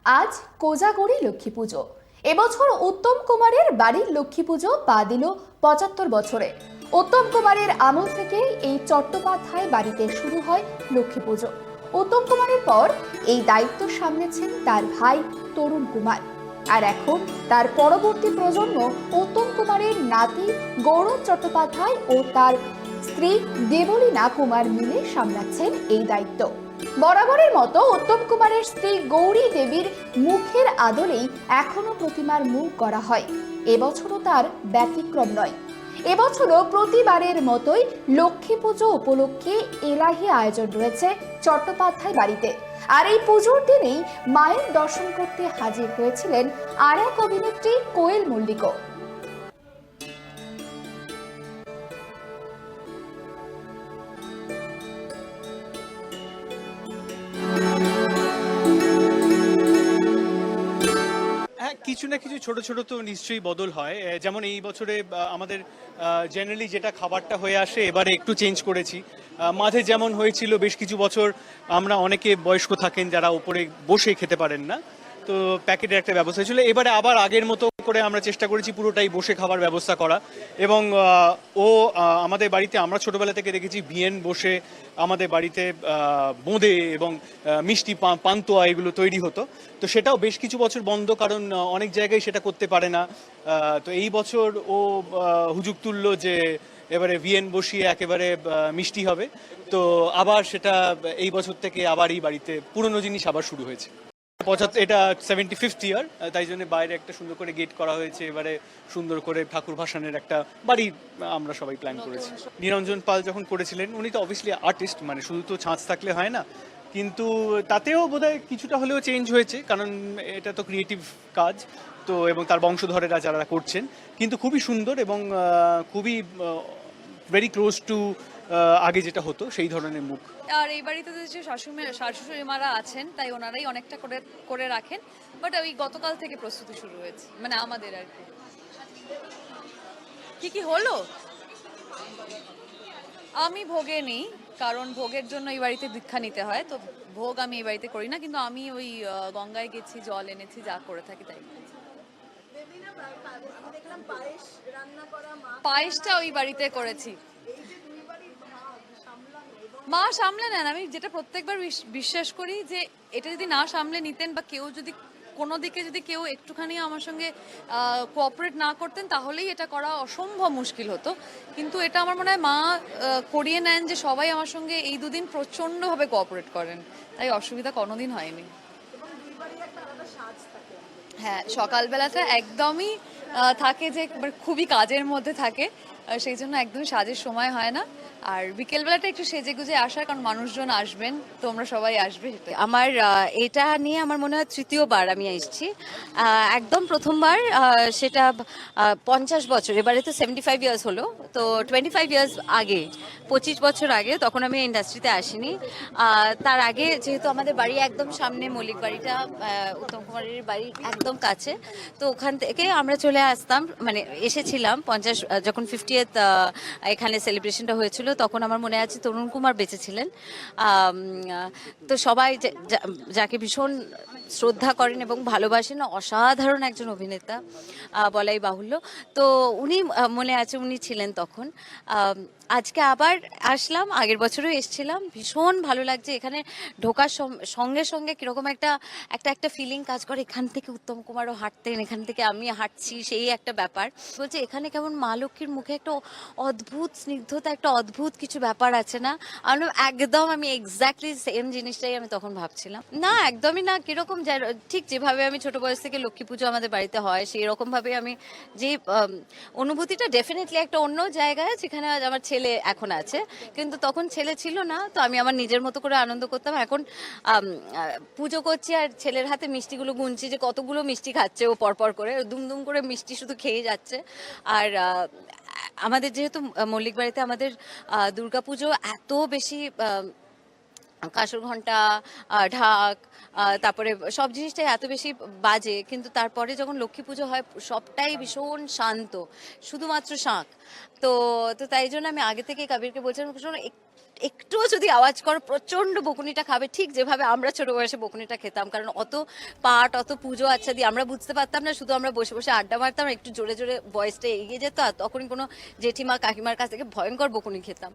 আজ কোজাগরি লক্ষ্মী পুজো। এবছর উত্তম কুমারের বাড়ির লক্ষ্মী পুজো পা দিল ৭৫ বছরে। উত্তম কুমারের আমল থেকে এই চট্টোপাধ্যায় বাড়িতে শুরু হয় লক্ষ্মী পুজো। উত্তম কুমারের পর এই দায়িত্ব সামলেছেন তার ভাই তরুণ কুমার, আর এখন তার পরবর্তী প্রজন্ম উত্তম কুমারের নাতি গৌরব চট্টোপাধ্যায় ও তার স্ত্রী দেবলীনা কুমার মিলে সামলাচ্ছেন এই দায়িত্ব। বরাবরের মতো উত্তম কুমারের স্ত্রী গৌরী দেবীর মুখের আদলেই এখনো প্রতিমার মুখ করা হয়। এবছরও তার ব্যতিক্রম নয়। এবছরও প্রতিবারের মতোই লক্ষ্মী পুজো উপলক্ষে এলাহি আয়োজন রয়েছে চট্টোপাধ্যায় বাড়িতে। আর এই পুজোর দিনেই মায়ের দর্শন করতে হাজির হয়েছিলেন আর এক অভিনেত্রী কোয়েল মল্লিকও। কিছু না কিছু ছোট ছোট তো নিশ্চয়ই বদল হয়। যেমন এই বছরে আমাদের জেনারেলি যেটা খাবারটা হয়ে আসে এবারে একটু চেঞ্জ করেছি। মাঝে যেমন হয়েছিল বেশ কিছু বছর আমরা অনেকে বয়স্ক থাকেন যারা উপরে বসে খেতে পারেন না, তো প্যাকেটের একটা ব্যবস্থা ছিল। এবারে আবার আগের মতো করে আমরা চেষ্টা করেছি পুরোটাই বসে খাবার ব্যবস্থা করা। এবং আমাদের বাড়িতে আমরা ছোটবেলা থেকে দেখেছি বিয়েন বসে আমাদের বাড়িতে বোঁদে এবং মিষ্টি পান্তুয়া এগুলো তৈরি হতো। তো সেটাও বেশ কিছু বছর বন্ধ, কারণ অনেক জায়গায় সেটা করতে পারে না। তো এই বছর ও হুজুগ তুললো যে এবারে ভিয়েন বসিয়ে একেবারে মিষ্টি হবে। তো আবার সেটা এই বছর থেকে আবার এই বাড়িতে পুরনো জিনিস আবার শুরু হয়েছে। এটা 75th ইয়ার, তাই জন্য বাইরে একটা সুন্দর করে গেট করা হয়েছে। এবারে সুন্দর করে ঠাকুর ভাসানের একটা বাড়ি আমরা সবাই প্ল্যান করেছি। নিরঞ্জন পাল যখন করেছিলেন, উনি তো অবভিয়াসলি আর্টিস্ট, মানে শুধু তো ছাঁচ থাকলে হয় না, কিন্তু তাতেও বোধহয় কিছুটা হলেও চেঞ্জ হয়েছে, কারণ এটা তো ক্রিয়েটিভ কাজ। তো এবং তার বংশধরেরা যারা করছেন, কিন্তু খুবই সুন্দর এবং খুবই ভেরি ক্লোজ টু আগে যেটা হতো সেই ধরনের মুখ। আর এই বাড়িতে যে শাশুড়ি মারা আছেন, তাই ওনারাই অনেকটা করে করে রাখেন। বাট ওই গতকাল থেকে প্রস্তুতি শুরু হয়েছে, মানে আমাদের আর কি কি হলো। আমি ভোগে নেই, কারণ ভোগের জন্য এই বাড়িতে দীক্ষা নিতে হয়, তো ভোগ আমি এই বাড়িতে করি না। কিন্তু আমি ওই গঙ্গায় গেছি, জল এনেছি, যা করে থাকি তাই। পায়েসটা ওই বাড়িতে করেছি। মা সামলে নেন। আমি যেটা প্রত্যেকবার বিশ্বাস করি যে এটা যদি না সামলে নিতেন, বা কেউ যদি কোনো দিকে যদি কেউ একটুখানি আমার সঙ্গে কোঅপারেট না করতেন, তাহলেই এটা করা অসম্ভব মুশকিল হতো। কিন্তু এটা আমার মনে হয় মা করিয়ে নেন, যে সবাই আমার সঙ্গে এই দুদিন প্রচণ্ডভাবে কোঅপারেট করেন, তাই অসুবিধা কোনোদিন হয়নি। হ্যাঁ, সকালবেলাটা একদমই থাকে যে খুবই কাজের মধ্যে থাকে, সেই জন্য একদমই সাজের সময় হয় না। আর বিকেলবেলাটা একটু সেজে গুজে আসার, কারণ মানুষজন আসবেন, তোমরা সবাই আসবে। আমার এটা নিয়ে আমার মনে হয় তৃতীয়বার আমি এসেছি। একদম প্রথমবার সেটা 50 বছর, এবারে তো 75 ইয়ার্স হলো, তো 25 ইয়ার্স আগে, 25 বছর আগে, তখন আমি ইন্ডাস্ট্রিতে আসিনি। তার আগে যেহেতু আমাদের বাড়ি একদম সামনে, মল্লিক বাড়িটা উত্তম কুমারের বাড়ির একদম কাছে, তো ওখান থেকে আমরা চলে আসতাম, মানে এসেছিলাম 50 যখন 50th এখানে সেলিব্রেশনটা হয়েছিল, তখন আমার মনে আছে তরুণ কুমার বেঁচে ছিলেন। তো সবাই যাকে ভীষণ শ্রদ্ধা করেন এবং ভালোবাসেন, অসাধারণ একজন অভিনেতা বলাই বাহুল্য। তো উনি মনে আছে, উনি ছিলেন তখন। আজকে আবার আসলাম, আগের বছরও এসেছিলাম, ভীষণ ভালো লাগছে। এখানে ঢোকার সঙ্গে সঙ্গে কিরকম একটা একটা ফিলিং কাজ করে। এখান থেকে উত্তম কুমারও হাঁটতেন, এখান থেকে আমি হাঁটছি, সেই একটা ব্যাপার। বলছে এখানে কেমন মা লক্ষ্মীর মুখে একটা অদ্ভুত স্নিগ্ধতা, একটা অদ্ভুত কিছু ব্যাপার আছে না। আমি এক্স্যাক্টলি সেম জিনিসটাই আমি তখন ভাবছিলাম। না, একদমই না। কিরকম, ঠিক যেভাবে আমি ছোট বয়স থেকে লক্ষ্মী পুজো আমাদের বাড়িতে হয়, সেই রকম ভাবে আমি যে অনুভূতিটা ডেফিনেটলি একটা অন্য জায়গায়, যেখানে আমার ছেলে এখন আছে, কিন্তু তখন ছেলে ছিল না, তো আমি আমার নিজের মতো করে আনন্দ করতাম। এখন পুজো করছি আর ছেলের হাতে মিষ্টিগুলো গুনছি, যে কতগুলো মিষ্টি খাচ্ছে ও পরপর করে, দুমদুম করে মিষ্টি শুধু খেয়ে যাচ্ছে। আর আমাদের যেহেতু মল্লিক বাড়িতে আমাদের দুর্গাপুজো এত বেশি, কাঁসর ঘন্টা, ঢাক, তারপরে সব জিনিসটাই এত বেশি বাজে, কিন্তু তারপরে যখন লক্ষ্মী পুজো হয় সবটাই ভীষণ শান্ত, শুধুমাত্র শাঁখ। তো তো তাই জন্য আমি আগে থেকে কবিরকে বলছিলাম, একটুও যদি আওয়াজ করো প্রচন্ড বকুনিটা খাবে, ঠিক যেভাবে আমরা ছোট বয়সে বকুনিটা খেতাম। কারণ অত পাঠ, অত পুজো আচ্ছা দিয়ে আমরা বুঝতে পারতাম না, শুধু আমরা বসে বসে আড্ডা মারতাম, আর একটু জোরে জোরে ভয়েসটা এগিয়ে যেত, আর তখন কোনো জেঠিমা কাকিমার কাছ থেকে ভয়ঙ্কর বকুনি খেতাম।